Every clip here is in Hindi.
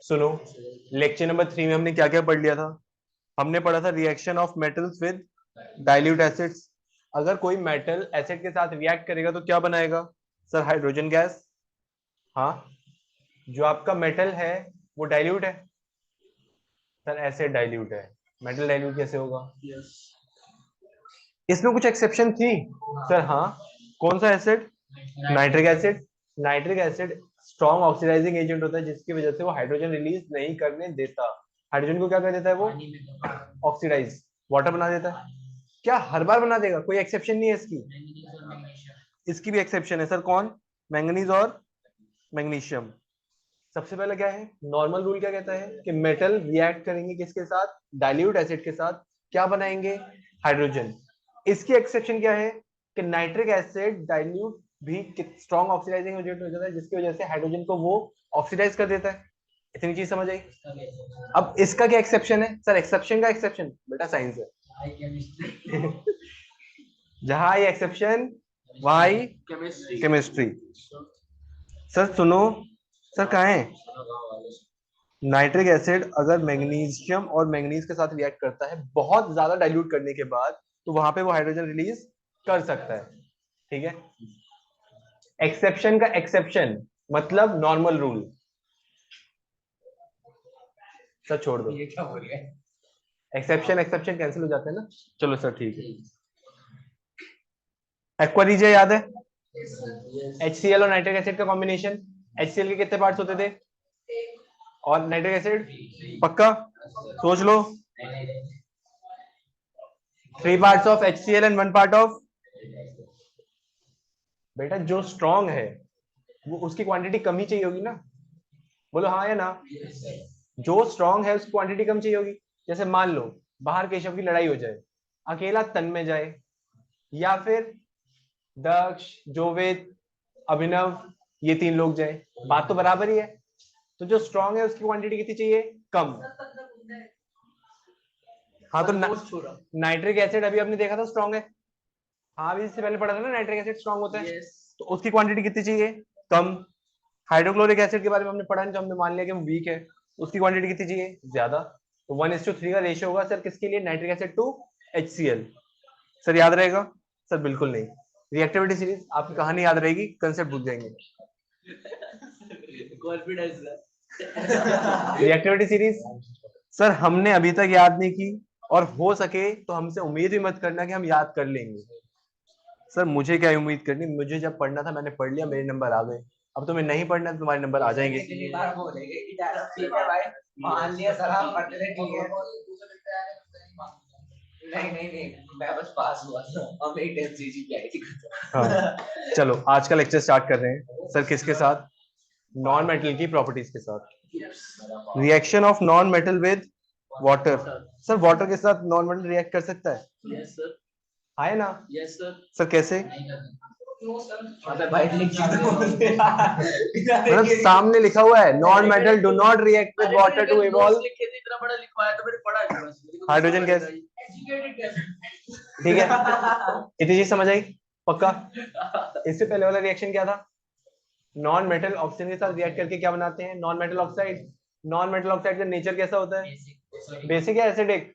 सुनो, लेक्चर नंबर 3 में हमने क्या क्या पढ़ लिया था? हमने पढ़ा था reaction of metals with dilute acids. अगर कोई मेटल एसिड के साथ रिएक्ट करेगा तो क्या बनाएगा? Sir hydrogen gas. हाँ, जो आपका मेटल है वो डाइल्यूट है। सर एसिड डाइल्यूट है, मेटल डाइल्यूट कैसे होगा? इसमें कुछ एक्सेप्शन थी सर। हाँ, कौन सा acid? Nitric acid. Nitric acid strong oxidising agent होता है, जिसकी वजह से वो हाइड्रोजन रिलीज नहीं करने देता। हाइड्रोजन को क्या कर देता है वो? ऑक्सीडाइज, वाटर बना देता है। क्या हर बार बना देगा? कोई एक्सेप्शन नहीं है इसकी। इसकी भी एक्सेप्शन है सर। कौन? मैंगनीज और मैग्नीशियम। सबसे पहले क्या है, नॉर्मल रूल क्या कहता है कि मेटल रिएक्ट करेंगे किसके साथ? डाइल्यूट एसिड के साथ। क्या बनाएंगे? हाइड्रोजन। इसकी एक्सेप्शन क्या है कि नाइट्रिक एसिड डाइल्यूट भी स्ट्रॉन्ग ऑक्सीडाइजिंग एजेंट हो जाता है, जिसकी वजह से हाइड्रोजन को वो ऑक्सीडाइज कर देता है। इतनी चीज समझ आई? अब इसका क्या एक्सेप्शन है सर? एक्सेप्शन का एक्सेप्शन बेटा साइंस है। जहां ये एक्सेप्शन वहां ही केमिस्ट्री। सर सुनो, सर कहाँ है? नाइट्रिक एसिड अगर मैग्नीशियम और मैंगनीज के साथ रिएक्ट करता है बहुत ज्यादा डाइल्यूट करने के बाद, तो वहां पे वो हाइड्रोजन रिलीज कर सकता है। ठीक है, एक्सेप्शन का एक्सेप्शन मतलब नॉर्मल रूल। सर छोड़ दो, ये क्या हो रहा है? एक्सेप्शन एक्सेप्शन कैंसिल हो जाते हैं ना। चलो सर ठीक है। एक्वा रीजिया याद है? HCl और नाइट्रिक एसिड का कॉम्बिनेशन। HCl के कितने पार्ट्स होते थे? और नाइट्रिक एसिड? पक्का सोच लो। 3 parts of HCl and 1 part of. बेटा जो स्ट्रॉन्ग है वो उसकी क्वांटिटी कम ही चाहिए होगी ना। बोलो हाँ या ना। जो स्ट्रॉन्ग है उसकी क्वांटिटी कम चाहिए होगी। जैसे मान लो बाहर केशव की लड़ाई हो जाए, अकेला तन में जाए, या फिर दक्ष, जोवेद, अभिनव, ये 3 लोग जाए, बात तो बराबर ही है। तो जो स्ट्रॉन्ग है उसकी क्वांटिटी कितनी चाहिए? कम। हाँ तो नाइट्रिक एसिड अभी आपने देखा था स्ट्रॉन्ग है। हाँ अभी इससे पहले पढ़ा था ना, नाइट्रिक एसिड स्ट्रॉन्ग होता है। तो उसकी क्वांटिटी कितनी चाहिए? कम। हाइड्रोक्लोरिक एसिड के बारे में हमने पढ़ा नहीं, तो हमने मान लिया कि वो वीक है, उसकी क्वांटिटी कितनी चाहिए? ज्यादा। तो 1:3 का रेशियो होगा सर किसके लिए? Nitric acid to HCl। Sir याद रहेगा? सर बिल्कुल नहीं। रिएक्टिविटी सीरीज आपकी कहानी याद रहेगी, कंसेप्ट भूल जाएंगे। कॉन्फिडेंस। रिएक्टिविटी सीरीज सर हमने अभी तक याद नहीं की, और हो सके तो हमसे उम्मीद भी मत करना कि हम याद कर लेंगे। सर मुझे क्या उम्मीद करनी, मुझे जब पढ़ना था मैंने पढ़ लिया, मेरे नंबर आ गए। अब तुम्हें नहीं पढ़ना तो तुम्हारे नंबर आ जाएंगे। नहीं मैं बस पास हुआ था, अब 8 आई थी। हाँ चलो आज का लेक्चर स्टार्ट कर रहे हैं सर। किसके साथ? नॉन मेटल की प्रॉपर्टीज के साथ। Reaction of non metal with water. Sir water के साथ नॉन मेटल रिएक्ट कर सकता है? Yes sir. है ना? Yes sir. सर कैसे? मतलब सामने लिखा हुआ है non metal do not react with water to evolve. इतना बड़ा लिखा है तो मैंने पढ़ा है। Hydrogen gas. ठीक है, इतनी चीज समझ आई? पक्का। इससे पहले वाला रिएक्शन क्या था? नॉन मेटल ऑक्सीजन के साथ रिएक्ट करके क्या बनाते हैं? Non metal oxide. Non metal oxide का नेचर कैसा होता है? बेसिक या acidic?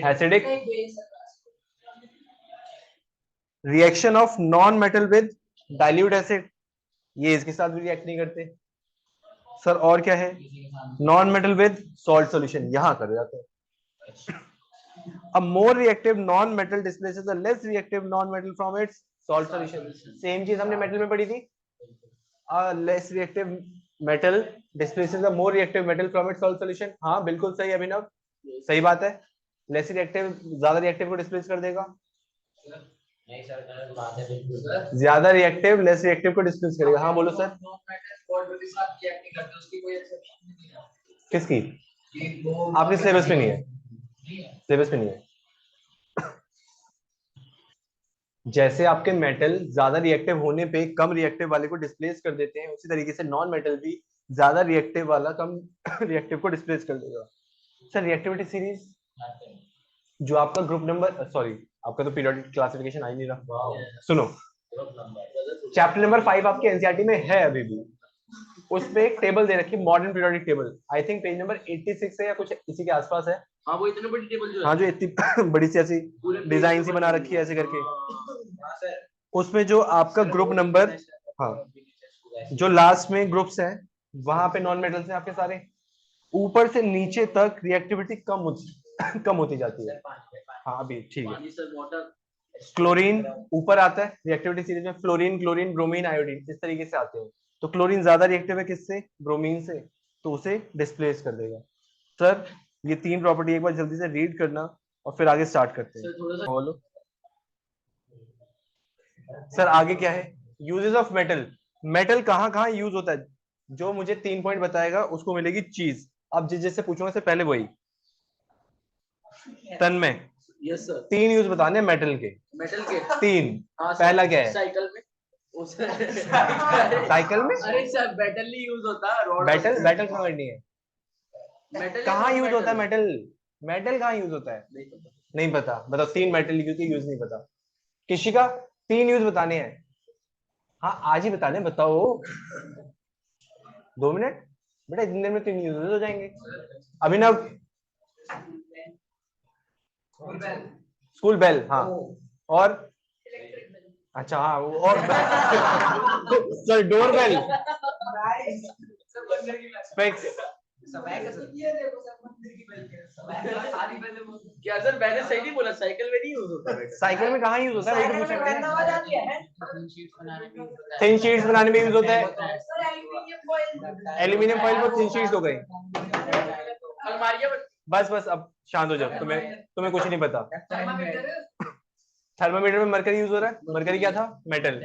Acidic. Reaction of non metal with dilute acid, ये इसके साथ भी रिएक्ट नहीं करते सर। और क्या है? Non metal with salt solution, यहां कर जाते हैं। A more reactive non-metal displaces a less reactive non-metal from its salt solution. Same चीज हमने मेटल में पढ़ी थी। A less reactive metal displaces a more reactive metal from its salt solution. हाँ बिल्कुल सही अभिनव, सही बात है। लेस रिएक्टिव ज्यादा रिएक्टिव को डिस्प्लेस कर देगा। नहीं सर, ज्यादा रिएक्टिव लेस रिएक्टिव को डिस्प्लेस करेगा। हाँ बोलो सर। किसकी? आपके सिलेबस पे नहीं है, सिलेबस पे नहीं है। जैसे आपके मेटल ज्यादा रिएक्टिव होने पे कम रिएक्टिव वाले को डिस्प्लेस कर देते हैं, उसी तरीके से नॉन मेटल भी ज्यादा रिएक्टिव वाला कम रिएक्टिव को डिस्प्लेस कर देगा। सर रिएक्टिविटी सीरीज जो आपका ग्रुप नंबर, सॉरी आपका तो पीरियोडिक क्लासिफिकेशन आ ही नहीं रहा। सुनो, चैप्टर नंबर 5 आपके एनसीईआरटी में है अभी भी, उस पे एक टेबल दे रखी है, modern periodic table, I think page number 86 है या कुछ इसी के आसपास है। हाँ वो इतनी बड़ी टेबल जो है, हाँ जो इतनी बड़ी सी ऐसी डिजाइन सी बना रखी है ऐसे करके, उसमें जो आपका ग्रुप नंबर, हाँ जो लास्ट में ग्रुप्स हैं वहां पे नॉन मेटल्स हैं आपके सारे, ऊपर से नीचे तक रिएक्टिविटी कम होती जाती है। हाँ अभी ठीक है। क्लोरीन ऊपर आता है रिएक्टिविटी सीरीज में, फ्लोरीन, क्लोरीन, ब्रोमीन, आयोडीन, इस तरीके से आते हैं। तो क्लोरीन ज्यादा रिएक्टिव है किससे, ब्रोमीन से, तो उसे डिस्प्लेस कर देगा। सर ये 3 प्रॉपर्टी एक बार जल्दी से रीड करना और फिर आगे स्टार्ट करते हैं। बोलो सर आगे क्या है, यूजेस ऑफ मेटल। मेटल कहाँ कहाँ यूज होता है, जो मुझे 3 पॉइंट बताएगा उसको मिलेगी चीज। अब जिस जिससे पूछूंगा से पहले वही तन में। Yes sir. 3 यूज बताने मेटल के। मेटल के 3। हाँ, पहला क्या है, साइकिल में। साइकिल में, अरे सर मेटल नहीं यूज होता, रॉड। बैटल बैटल कहाँ करनी है, मेटल कहाँ यूज होता है मेटल, मेटल कहाँ यूज होता है, नहीं पता, बताओ 3 मेटल क्योंकि यूज नहीं पता किसी का, 3 यूज बताने हैं। हाँ आज ही बताने, बताओ 2 मिनट बेटा, इतनी देर में 3 यूज हो जाएंगे। अभिनव, स्कूल बेल, हाँ और अच्छा हाँ और सर डोर बेल, स्पेक्स। क्या सर मैंने सही नहीं बोला, साइकिल में नहीं यूज होता। साइकिल में कहाँ यूज होता है, वही तो पूछा मैंने। थिन शीट्स बनाने में यूज होता है, एल्यूमिनियम फॉइल पर थिन शीट्स हो गई। बस बस अब शांत हो जाओ, तुम्हें कुछ नहीं पता। थर्मामीटर में मरकरी यूज हो रहा है, मरकरी क्या था, मेटल।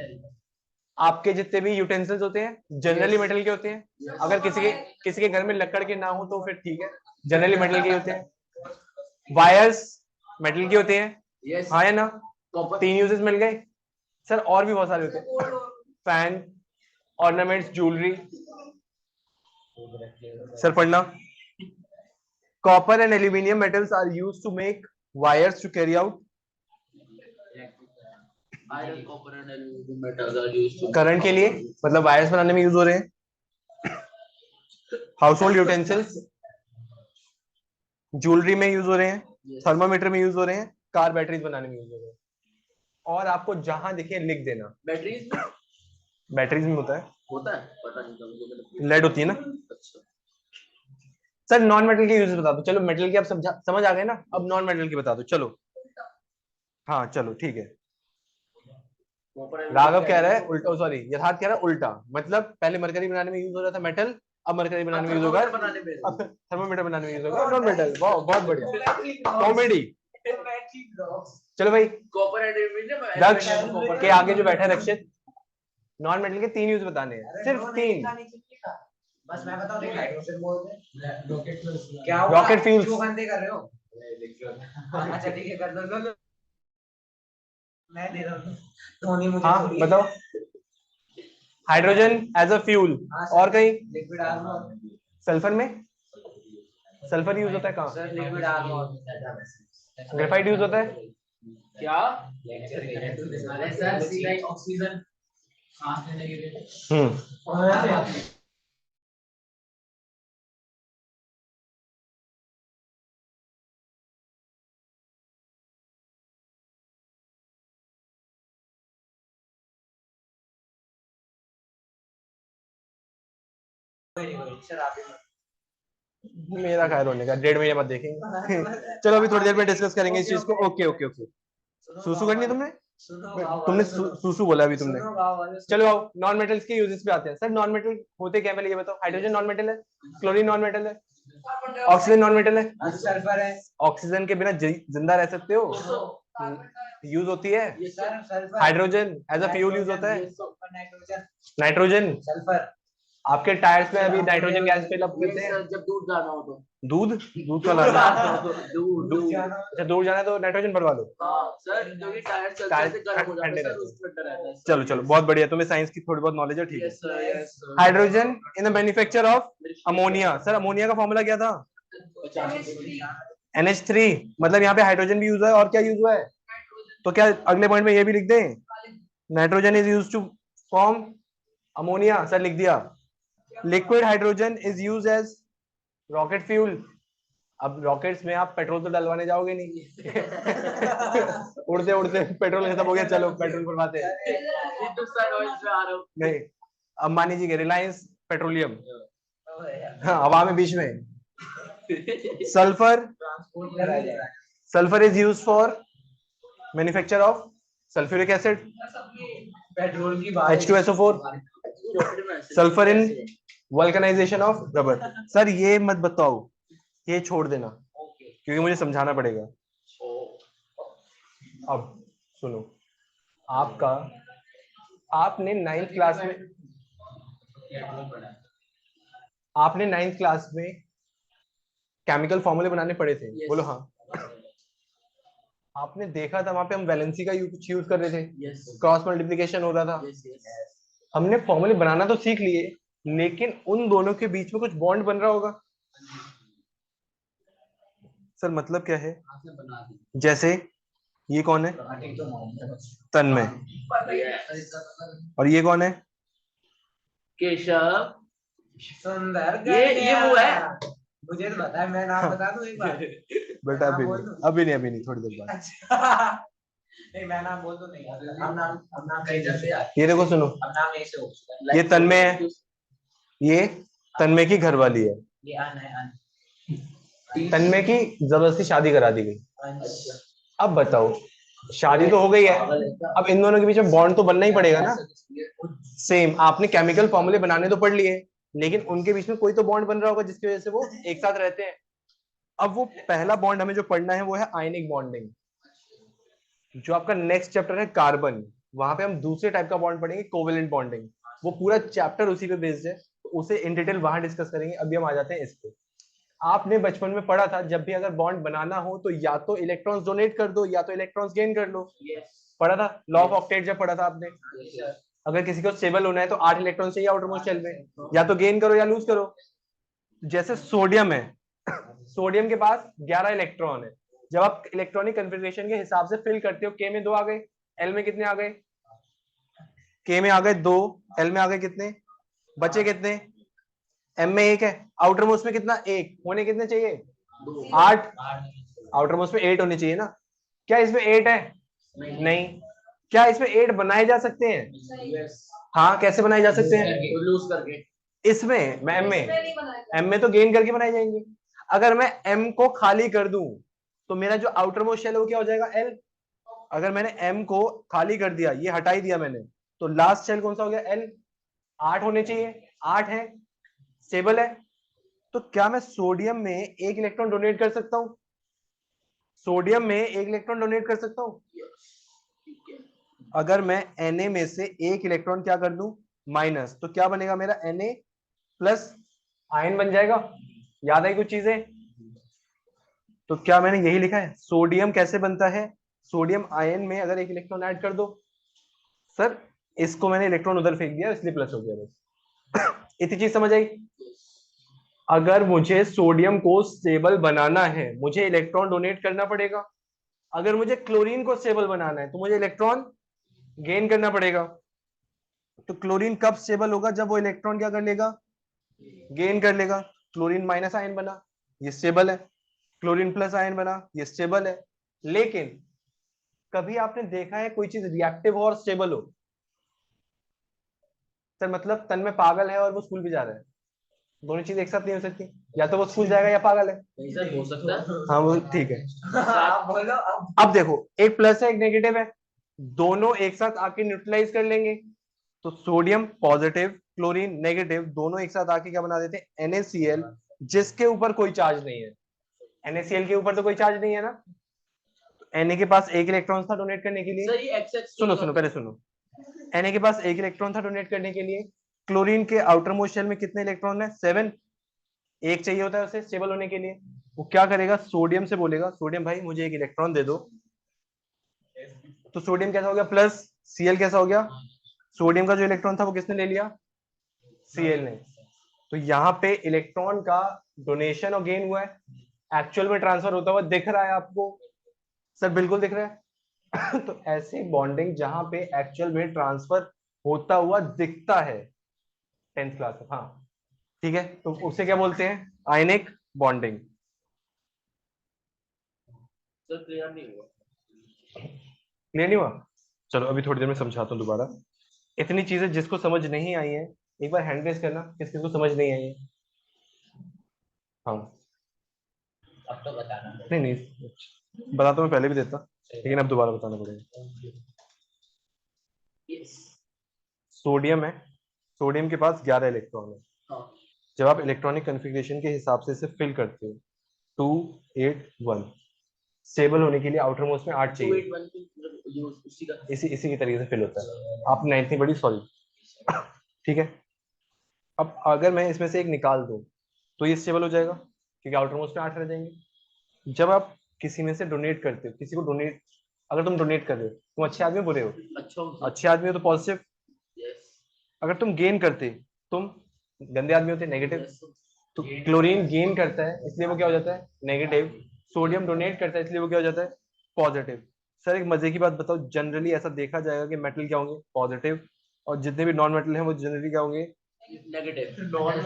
आपके जितने भी यूटेंसिल्स होते हैं जनरली मेटल के होते हैं, अगर किसी के घर में लकड़ के ना हो तो फिर ठीक है, जनरली मेटल के होते हैं। वायर्स मेटल के होते हैं, हाँ या ना, 3 यूजेस मिल गए। सर और भी बहुत सारे होते हैं, फैन, ऑर्नामेंट्स, ज्वेलरी। सर पढ़ना, copper and aluminium metals are used to make wires to carry out current के लिए, मतलब वायर्स बनाने में यूज हो रहे हैं। हाउस होल्ड यूटेंसिल्स ज्वेलरी में यूज हो रहे हैं, थर्मामीटर में यूज हो रहे हैं, कार बैटरीज बनाने में यूज हो रहे हैं। और आपको जहां दिखे लिख देना। बैटरीज में होता है पता नहीं, लेड होती है ना। अच्छा सर नॉन मेटल के यूजेस बता दो, चलो मेटल की आप समझ आ गए ना, अब नॉन मेटल की बता दो चलो। हाँ चलो ठीक है। राघव कह रहा है उल्टा, सॉरी यथार्थ कह रहा है उल्टा, मतलब पहले मरकरी बनाने में यूज हो रहा था मेटल, अब मरकरी बनाने में यूज होगा, अब थर्मोमीटर बनाने में यूज होगा नॉन मेटल। वाह बहुत बढ़िया कॉमेडी। चलो भाई दक्ष के आगे जो बैठा है रक्षित, नॉन मेटल के 3 यूज बताने हैं, सिर्फ 3। बस मैं बता दूं हाइड्रोजन बोलते हैं, क्या रॉकेट फ्यूल्स, क्यों बंदे कर रहे हो, अच्छा ठीक है कर दो, मैं दे रहा हूं धोनी मुझे। हाँ बताओ, हाइड्रोजन एज अ फ्यूल, और कहीं लिक्विड आर्गन, सल्फर में, सल्फर यूज होता है कहाँ, sir liquid argon, graphite use होता है क्या सर ऑक्सीजन सांस लेने के लिए। मेरा खैर होने का 1.5 महीने बाद देखेंगे। चलो अभी थोड़ी देर में डिस्कस करेंगे इस चीज को। Okay okay okay. सुसु करनी है तुमने सुसु बोला अभी तुमने। चलो आओ नॉन मेटल्स के यूजेस पे आते हैं। सर नॉन मेटल होते क्या, पहले ये बताओ। हाइड्रोजन नॉन मेटल है, क्लोरीन नॉन मेटल है, ऑक्सीजन नॉन मेटल है, सल्फर है, ऑक्सीजन के बिना जिंदा रह सकते हो, यूज होती है। Hydrogen as a fuel use होता है, नाइट्रोजन सल्फर आपके टायर्स में अभी नाइट्रोजन गैस फिल अप करते हैं। जब दूर जाना हो तो दूध दूध का लाना दूर अच्छा दूर जाना है तो नाइट्रोजन भरवा लो। सर क्योंकि टायर चलते से गर्म हो जाता है सर, उसमें डर रहता है। चलो चलो बहुत बढ़िया, तुम्हें साइंस की थोड़ी बहुत नॉलेज है, ठीक है। Hydrogen in the manufacture of ammonia. Sir ammonia का फॉर्मूला क्या था, NH3, मतलब यहाँ पे हाइड्रोजन भी यूज है और क्या यूज हुआ है, तो क्या अगले पॉइंट में ये भी लिख दें, nitrogen is used to form ammonia. Sir लिख दिया। Liquid hydrogen is use as rocket fuel. अब रॉकेट्स में आप पेट्रोल तो डलवाने जाओगे नहीं। उड़ते उड़ते पेट्रोल खत्म हो गया, चलो पेट्रोल भरवाते हैं। हिंदुस्तान ऑयल से आ रहा हूँ। नहीं, अब मान लीजिए रिलायंस पेट्रोलियम, हाँ हवा में बीच में। सल्फर, ट्रांसपोर्ट करा जाए। Sulphur is use for manufacture of sulphuric acid, petrol की बात H2SO4, sulphur in vulcanisation of rubber. Sir ये मत बताओ, ये छोड़ देना क्योंकि मुझे समझाना पड़ेगा। अब सुनो, आपका आपने 9th क्लास में केमिकल फॉर्मूले बनाने पड़े थे। Yes. बोलो हाँ। आपने देखा था वहां पे हम वैलेंसी का यूज कर रहे थे, क्रॉस मल्टीप्लिकेशन हो रहा था। हमने फॉर्मूले बनाना तो सीख लिए, लेकिन उन दोनों के बीच में कुछ बॉन्ड बन रहा होगा। सर मतलब क्या है? जैसे ये कौन है? तन्मय। और ये कौन है? केशव। सुंदर। ये वो है। मुझे तो पता है, मैं नाम बता दूं एक बार। बेटा अभी नहीं, थोड़ी देर बाद। नहीं मैं नाम बोल दूं, नहीं अब नाम कहीं जैसे ये देखो सुनो, अब नाम ऐसे हो। ये तन्मय है, ये तन्मय की घरवाली है। ये अन है, अन। तन्मय की जबरदस्ती शादी करा दी गई। अब बताओ, शादी तो हो गई है, अब इन दोनों के बीच में बॉन्ड तो बनना ही पड़ेगा ना। सेम, आपने केमिकल फॉर्मूले बनाने तो पढ़ लिए, लेकिन उनके बीच में कोई तो बॉन्ड बन रहा होगा जिसकी वजह से वो एक साथ रहते हैं। अब वो पहला बॉन्ड हमें जो पढ़ना है वो है आयनिक बॉन्डिंग। जो आपका नेक्स्ट चैप्टर है कार्बन, वहां पे हम दूसरे टाइप का बॉन्ड पढ़ेंगे, कोवेलेंट बॉन्डिंग। वो पूरा चैप्टर उसी पे बेस्ड है, तो उसे इन डिटेल वहां डिस्कस करेंगे। अभी हम आ जाते हैं इस पे। आपने बचपन में पढ़ा था, जब भी अगर बॉन्ड बनाना हो तो या तो इलेक्ट्रॉन्स डोनेट कर दो या तो इलेक्ट्रॉन्स गेन कर लो। पढ़ा था लॉ ऑफ ऑक्टेट, जब पढ़ा था आपने। अगर किसी को स्टेबल होना है तो 8 इलेक्ट्रॉन चाहिए आउटर मोस्ट शेल में, या तो गेन करो या लूज करो। जैसे सोडियम है, सोडियम के पास 11 इलेक्ट्रॉन है। जब आप इलेक्ट्रॉनिक कन्फिग्रेशन के हिसाब से फिल करते हो, के में 2 आ गए, एल में कितने आ गए? के में आ गए 2, एल में आ गए कितने? बचे कितने? एम में 1 है, आउटर मोस्ट में कितना? 1 होने कितने चाहिए? 8। आउटर मोस्ट में 8 होने चाहिए ना। क्या इसमें 8 है? नहीं। क्या इसमें 8 बनाए जा सकते हैं? हाँ, कैसे बनाए जा सकते हैं? लूज करके। इसमें मैं एम में तो गेन करके बनाए जाएंगे। अगर मैं एम को खाली कर दूं तो मेरा जो आउटर मोस्ट शेल है वो क्या हो जाएगा? एल। अगर मैंने एम को खाली कर दिया, ये हटा ही दिया मैंने, तो लास्ट शेल कौन सा हो गया? एल। 8 होने चाहिए, 8 है, स्टेबल है। तो क्या मैं सोडियम में 1 इलेक्ट्रॉन डोनेट कर सकता हूं? सोडियम में 1 इलेक्ट्रॉन डोनेट कर सकता हूं। अगर मैं Na में से 1 इलेक्ट्रॉन क्या कर दूं? माइनस, तो क्या बनेगा मेरा? Na प्लस आयन बन जाएगा। याद आई कुछ चीजें? तो क्या मैंने यही लिखा है? सोडियम कैसे बनता है? सोडियम आयन में अगर 1 इलेक्ट्रॉन ऐड कर दो। सर इसको मैंने इलेक्ट्रॉन उधर फेंक दिया इसलिए प्लस हो गया, बस। इतनी चीज समझ आई? अगर मुझे सोडियम को स्टेबल बनाना है, मुझे इलेक्ट्रॉन डोनेट करना पड़ेगा। अगर मुझे क्लोरीन को स्टेबल बनाना है तो मुझे इलेक्ट्रॉन गेन करना पड़ेगा। तो क्लोरीन कब स्टेबल होगा? जब वो इलेक्ट्रॉन क्या कर लेगा? गेन कर लेगा। क्लोरीन माइनस आयन बना, ये स्टेबल है। क्लोरीन प्लस आयन बना, ये स्टेबल है। लेकिन कभी आपने देखा है कोई चीज रिएक्टिव हो और स्टेबल हो? सर मतलब तन्मय पागल है और वो स्कूल भी जा रहा है, दोनों चीज एक साथ नहीं हो सकती। या तो वो स्कूल जाएगा या पागल है। नहीं सर, हो सकता है। हाँ वो ठीक है। आप बोलो अब देखो, एक प्लस है एक नेगेटिव है, दोनों एक साथ आके न्यूट्रलाइज कर लेंगे। तो सोडियम पॉजिटिव, क्लोरीन नेगेटिव, दोनों एक साथ आके क्या बना देते हैं? NaCl, जिसके ऊपर कोई चार्ज नहीं है। NaCl के ऊपर तो कोई चार्ज नहीं है ना। तो Na के पास 1 इलेक्ट्रॉन था डोनेट करने के लिए। सर ये XX सुनो पहले सुनो। Na के पास 1 इलेक्ट्रॉन था डोनेट करने के लिए। क्लोरीन के आउटर मोस्ट शेल में कितने इलेक्ट्रॉन है? 7। एक चाहिए होता है उसे स्टेबल होने के लिए। वो क्या करेगा? सोडियम से बोलेगा, सोडियम भाई मुझे 1 इलेक्ट्रॉन दे दो। तो सोडियम कैसा हो गया? प्लस। Cl कैसा हो गया? सोडियम का जो इलेक्ट्रॉन था वो किसने ले लिया? Cl ने। तो यहाँ पे इलेक्ट्रॉन का डोनेशन और गेन हुआ है, एक्चुअल में ट्रांसफर होता हुआ दिख रहा है आपको? सर बिल्कुल दिख रहा है। तो ऐसी बॉन्डिंग जहां पे एक्चुअल में ट्रांसफर होता हुआ दिखता है, 10th क्लास में। हाँ ठीक है, तो उसे क्या बोलते हैं? Ionic bonding. सर क्लियर नहीं हुआ। क्लियर नहीं हुआ? चलो अभी थोड़ी देर में समझाता हूँ दोबारा। इतनी चीजें जिसको समझ नहीं आई है एक बार हैंड रेज करना, किस किस को समझ नहीं आई है। हाँ, अब तो बताना। नहीं नहीं, बता तो मैं पहले भी देता, लेकिन अब दोबारा बताना पड़ेगा। यस। सोडियम है, सोडियम के पास 11 इलेक्ट्रॉन है। हाँ। जब आप इलेक्ट्रॉनिक कन्फिग्रेशन के हिसाब से इसे फिल करते हो, 281, स्टेबल होने के लिए आउटर मोस्ट में 8 चाहिए। 281 की मतलब ये उसी का। इसी की तरीके से फिल होता है। आपने इतनी बड़ी सॉरी, ठीक है। अब अगर मैं इसमें से एक निकाल दूं तो ये स्टेबल हो जाएगा, क्योंकि आउटर मोस्ट में 8 रह जाएंगे। जब आप किसी में से डोनेट करते हो, किसी को डोनेट, अगर तुम डोनेट कर रहे हो, तुम अच्छे आदमी हो बुरे हो? अच्छा हूँ सर। अच्छे आदमी हो तो पॉजिटिव। यस। अगर तुम गेन करते, तुम गंदे आदमी होते, नेगेटिव। Yes sir. तो क्लोरीन गेन करता है इसलिए वो क्या हो जाता है? नेगेटिव। सोडियम डोनेट करता है इसलिए वो क्या हो जाता है? पॉजिटिव। सर एक मजे की बात बताओ, जनरली ऐसा देखा जाएगा कि मेटल क्या होंगे? पॉजिटिव। और जितने भी नॉन मेटल हैं वो जनरली क्या होंगे? नेगेटिव। नॉन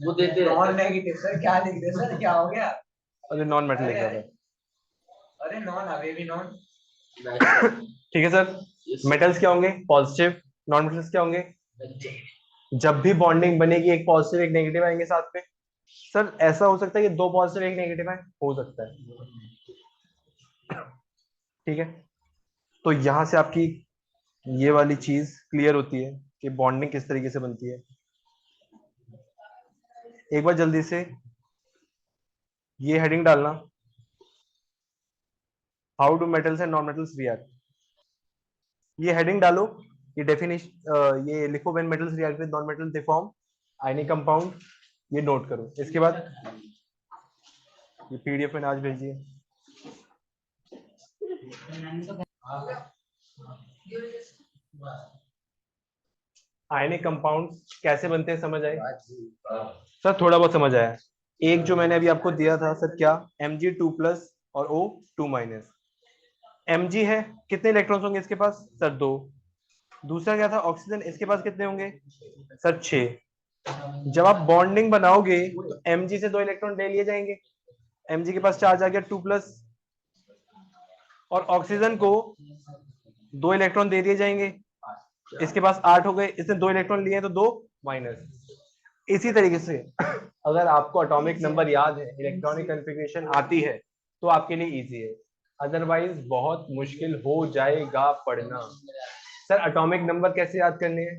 वो देते रहते नॉन हैं। नेगेटिव सर, क्या लिख रहे सर, क्या हो गया? अरे नॉन मेटल लिख रहा अरे था। अरे नॉन, अवे भी नॉन। ठीक है सर। Yes, मेटल्स क्या होंगे? पॉजिटिव। नॉन मेटल्स क्या होंगे? जब भी बॉन्डिंग बनेगी एक पॉजिटिव एक नेगेटिव आएंगे साथ में। सर ऐसा हो सकता है कि दो पॉजिटिव एक नेगेटिव आए, हो सकता है। ठीक है, तो यहां से आपकी ये वाली चीज क्लियर होती है कि बॉन्डिंग किस तरीके से बनती है। एक बार जल्दी से ये हेडिंग डालना, how do metals and non metals react. ये हेडिंग डालो, ये डेफिनेशन ये लिखो, when metals react with non metals they form ionic compound. ये नोट करो। इसके बाद ये पीडीएफ मैंने आज भेजी है। आयनिक कंपाउंड कैसे बनते हैं समझ आए? सर थोड़ा बहुत समझ आया। एक जो मैंने अभी आपको दिया था सर, क्या? Mg2+ और O2-। Mg है, कितने इलेक्ट्रॉन्स होंगे इसके पास? सर 2। दूसरा क्या था? ऑक्सीजन, इसके पास कितने होंगे? सर 6। जब आप बॉन्डिंग बनाओगे तो Mg से 2 इलेक्ट्रॉन ले लिए जाएंगे, Mg के पास चार्ज आ गया 2+, और ऑक्सीजन को 2 इलेक्ट्रॉन दे दिए जाएंगे, इसके पास 8 हो गए, इसने 2 इलेक्ट्रॉन लिए तो 2-। इसी तरीके से अगर आपको एटॉमिक नंबर याद है, इलेक्ट्रॉनिक कॉन्फ़िगरेशन आती है, तो आपके लिए इजी है, अदरवाइज बहुत मुश्किल हो जाएगा पढ़ना। सर एटॉमिक नंबर कैसे याद करने हैं?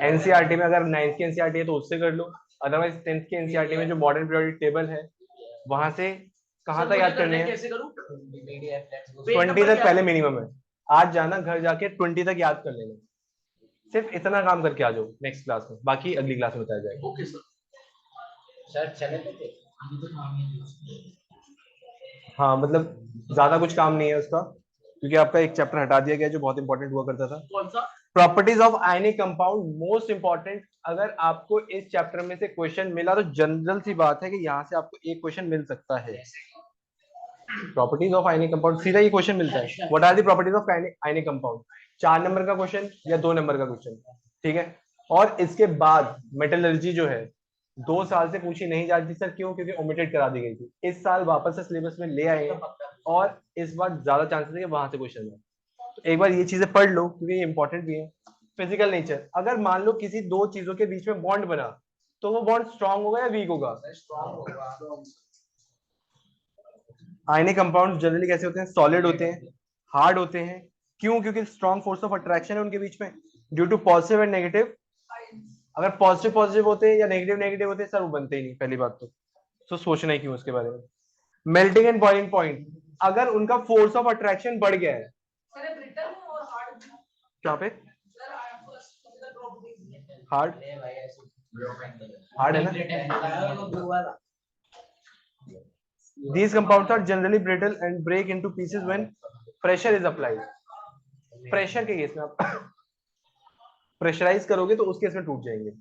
एनसीईआरटी में, अगर 9th की एनसीईआरटी है तो उससे कर लो, अदरवाइज 10th की एनसीईआरटी में जो मॉडर्न पीरियोडिक टेबल है वहां से कहां तक याद करने हैं? कैसे करूं? 20 तक पहले मिनिमम है। आज जाना घर जाके 20 तक याद कर लेना, सिर्फ इतना काम करके आ जाओ नेक्स्ट क्लास में, बाकी अगली क्लास में बताया जाएगा। Okay sir. सर चले थे। हाँ मतलब ज्यादा कुछ काम नहीं है उसका, क्योंकि आपका एक चैप्टर हटा दिया गया जो बहुत इंपॉर्टेंट हुआ करता था। कौन सा? Properties of ionic compound, most important. अगर आपको इस चैप्टर में से क्वेश्चन मिला तो जनरल सी बात है कि यहाँ से आपको एक क्वेश्चन मिल सकता है। प्रॉपर्टीज ऑफ आयनिक कंपाउंड, सीधा ये क्वेश्चन मिलता है, what are the properties of ionic compound. 4 number का क्वेश्चन या 2 नंबर का क्वेश्चन, ठीक है। और इसके बाद मेटलर्जी जो है 2 साल से पूछी नहीं जाती। सर क्यों? क्योंकि ओमिटेड करा दी गई थी, इस साल वापस से सिलेबस में ले आए हैं, और इस बार ज्यादा चांसेस है कि वहां से क्वेश्चन है। तो एक बार ये चीजें पढ़ लो क्योंकि ये इंपॉर्टेंट भी है। फिजिकल नेचर, अगर मान लो किसी दो चीजों के बीच में बॉन्ड बना, तो वो बॉन्ड स्ट्रांग होगा या वीक होगा? स्ट्रांग होगा। आयनिक कंपाउंड जनरली कैसे होते हैं? सॉलिड होते हैं, हार्ड होते हैं। क्यों? क्योंकि स्ट्रॉन्ग फोर्स ऑफ अट्रैक्शन है उनके बीच में, due to positive and negative. अगर पॉजिटिव पॉजिटिव होते हैं या नेगेटिव नेगेटिव होते हैं सर, वो बनते ही नहीं, पहली बात तो सोचना ही क्यों उसके बारे में। मेल्टिंग एंड बॉइलिंग पॉइंट, अगर उनका फोर्स ऑफ अट्रैक्शन बढ़ गया है, क्या पे हार्ड, हार्ड है ना। These compounds are generally brittle and break into pieces when pressure is applied. Pressure के केस में आप प्रेशराइज करोगे तो उस केस में टूट जाएंगे।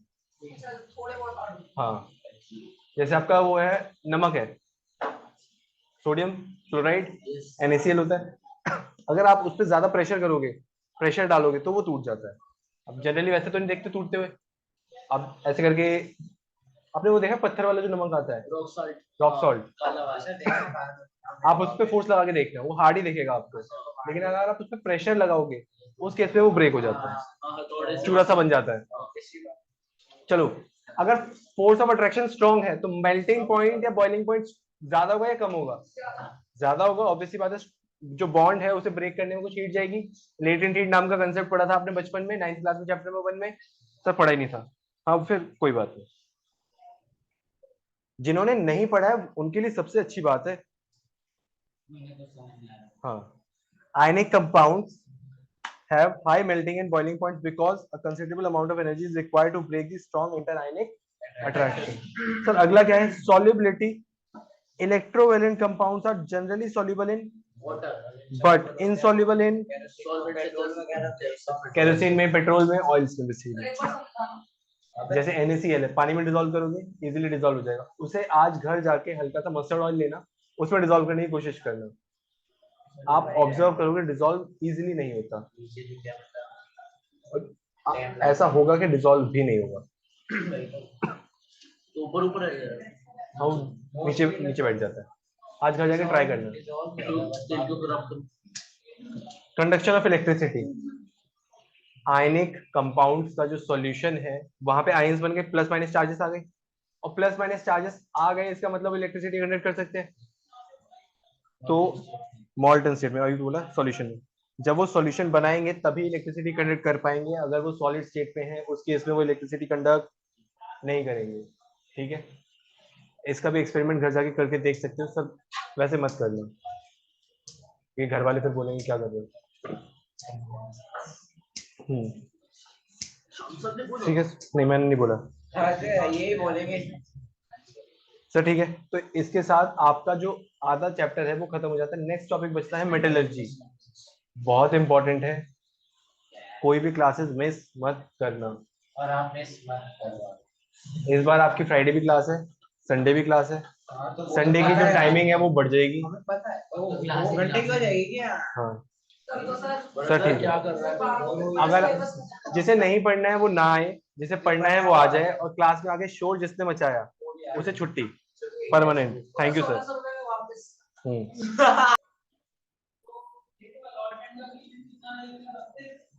हाँ, जैसे आपका वो है नमक है, सोडियम क्लोराइड NaCl होता है, अगर आप उस पर ज्यादा प्रेशर करोगे, प्रेशर डालोगे तो वो टूट जाता है। अब जनरली वैसे तो नहीं देखते टूटते हुए, अब ऐसे करके आपने वो देखा पत्थर वाला जो नमक आता है, रॉक सॉल्ट, रॉक सॉल्ट, काला वाला। अच्छा देखा था। आप उस पर फोर्स लगा के देखना, वो हार्ड ही दिखेगा आपको, लेकिन अगर आप उस पर प्रेशर लगाओगे उस केस में वो ब्रेक हो जाता है, हाँ, थोड़े से चूरा सा बन जाता है। चलो, अगर फोर्स ऑफ अट्रैक्शन स्ट्रॉन्ग है तो मेल्टिंग पॉइंट या बॉइलिंग पॉइंट ज्यादा होगा या कम होगा? ज्यादा होगा, ऑब्वियसली बात है। जो बॉन्ड है उसे ब्रेक करने में कुछ हीट जाएगी। लेटेंट हीट नाम का कंसेप्ट पढ़ा था आपने बचपन में 9th क्लास में चैप्टर नंबर 1 में, सर पढ़ा ही नहीं था। हाँ फिर कोई बात नहीं, जिन्होंने नहीं पढ़ा है उनके लिए सबसे अच्छी बात है। हाँ, ionic compounds have high melting and boiling points because a considerable amount of energy is required to break the strong interionic attraction. Sir अगला क्या है? solubility. Electrovalent compounds are generally soluble in water, but insoluble in petrol वगैरह, केरोसिन में, पेट्रोल में, ऑयल्स में बेसिकली। जैसे NaCl है, पानी में डिसॉल्व करोगे इजीली डिसॉल्व हो जाएगा। उसे आज घर जाके हल्का सा मस्टर्ड ऑयल लेना, उसमें डिसॉल्व करने की कोशिश करना, आप ऑब्जर्व करोगे डिसॉल्व इजीली नहीं होता। ऐसा होगा कि डिसॉल्व भी नहीं होगा, तो ऊपर ऊपर है, हम नीचे नीचे बैठ जाता है। आज घर जाके ट्राई करना। तेल को खराब कर। Conduction of electricity, ionic compounds का जो सॉल्यूशन है वहां पे आयंस बन के प्लस माइनस चार्जेस आ गए, और प्लस माइनस चार्जेस आ गए इसका मतलब इलेक्ट्रिसिटी कंडक्ट कर सकते हैं। तो मॉल्टन स्टेट में, अभी बोला सॉल्यूशन में, जब वो सॉल्यूशन बनाएंगे तभी इलेक्ट्रिसिटी कंडक्ट कर पाएंगे, अगर वो सॉलिड स्टेट में है उस केस में वो इलेक्ट्रिसिटी कंडक्ट नहीं करेंगे। ठीक है, इसका भी एक्सपेरिमेंट घर जाके करके देख सकते हो सब, वैसे मत करना, ये घर वाले फिर बोलेंगे क्या कर रहे हो। ठीक है, नहीं मैंने नहीं बोला यही बोलेंगे। सर। ठीक है, तो इसके साथ आपका जो आधा चैप्टर है वो खत्म हो जाता है। नेक्स्ट टॉपिक बचता है मेटलर्जी, बहुत इंपॉर्टेंट है, कोई भी क्लासेस मिस मत करना। और आप मिस मत करना। इस बार आपकी फ्राइडे भी क्लास है, संडे भी क्लास है, संडे की जो टाइमिंग है वो बढ़ जाएगी। हमें पता है, वो 2 घंटे की हो जाएगी क्या? हाँ सर ठीक क्या है, कर रहा है? अगर जिसे नहीं पढ़ना है वो ना आए, जिसे पढ़ना है वो आ जाए, और क्लास में आगे शोर जिसने मचाया उसे छुट्टी परमानेंट। Thank you sir.